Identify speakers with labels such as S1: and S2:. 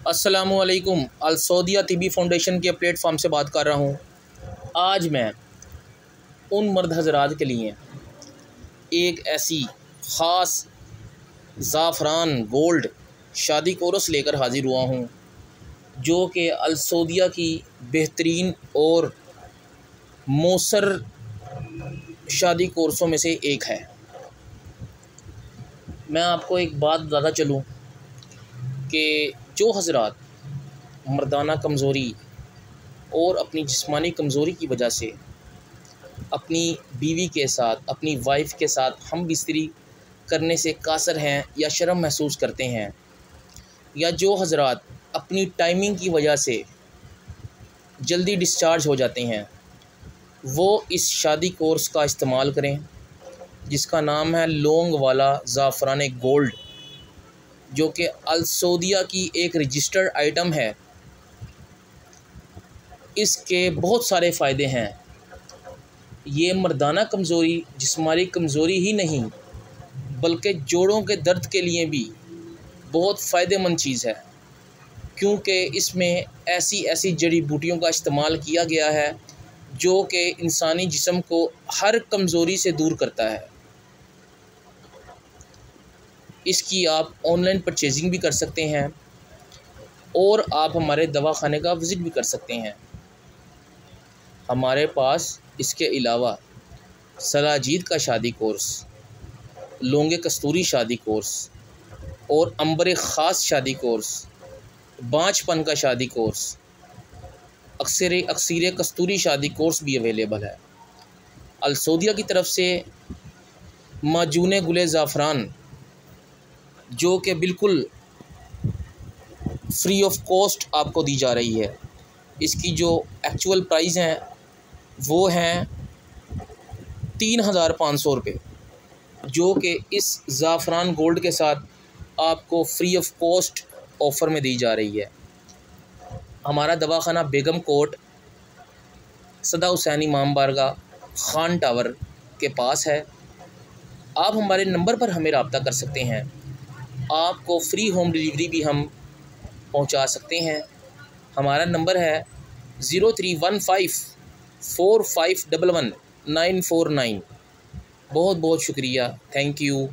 S1: अस्सलामुअलैकुम। अल सऊदिया तिबी फाउंडेशन के प्लेटफॉर्म से बात कर रहा हूँ। आज मैं उन मर्द हज़रात के लिए एक ऐसी ख़ास ज़ाफ़रान गोल्ड शादी कोरस लेकर हाज़िर हुआ हूँ जो कि अल सऊदिया की बेहतरीन और मौसर शादी कोर्सों में से एक है। मैं आपको एक बात बताता चलूँ कि जो हज़रात मर्दाना कमज़ोरी और अपनी जिस्मानी कमज़ोरी की वजह से अपनी बीवी के साथ, अपनी वाइफ के साथ हम बिस्तरी करने से कासर हैं या शर्म महसूस करते हैं, या जो हज़रात अपनी टाइमिंग की वजह से जल्दी डिस्चार्ज हो जाते हैं, वो इस शादी कोर्स का इस्तेमाल करें जिसका नाम है लौंग वाला ज़ाफ़रान गोल्ड, जो कि अल सऊदिया की एक रजिस्टर्ड आइटम है। इसके बहुत सारे फ़ायदे हैं। ये मर्दाना कमज़ोरी, जिस्मानी कमज़ोरी ही नहीं बल्कि जोड़ों के दर्द के लिए भी बहुत फ़ायदेमंद चीज़ है, क्योंकि इसमें ऐसी ऐसी जड़ी बूटियों का इस्तेमाल किया गया है जो कि इंसानी जिस्म को हर कमज़ोरी से दूर करता है। इसकी आप ऑनलाइन परचेजिंग भी कर सकते हैं और आप हमारे दवाखाने का विज़िट भी कर सकते हैं। हमारे पास इसके अलावा सलाजीद का शादी कोर्स, लौंगे कस्तूरी शादी कोर्स और अंबर ख़ास शादी कोर्स, बांझपन का शादी कोर्स, अक्सीर कस्तूरी शादी कोर्स भी अवेलेबल है। अल सऊदिया की तरफ से माजून गुले ज़ाफ़रान जो कि बिल्कुल फ्री ऑफ कॉस्ट आपको दी जा रही है। इसकी जो एक्चुअल प्राइस हैं वो हैं 3,500 रुपये, जो कि इस ज़ाफ़रान गोल्ड के साथ आपको फ्री ऑफ कॉस्ट ऑफ़र में दी जा रही है। हमारा दवाखाना बेगम कोट, सदा हुसैन इमाम बारगाह, खान टावर के पास है। आप हमारे नंबर पर हमें रब्ता कर सकते हैं। आपको फ्री होम डिलीवरी भी हम पहुंचा सकते हैं। हमारा नंबर है 031545111949। बहुत बहुत शुक्रिया। Thank you.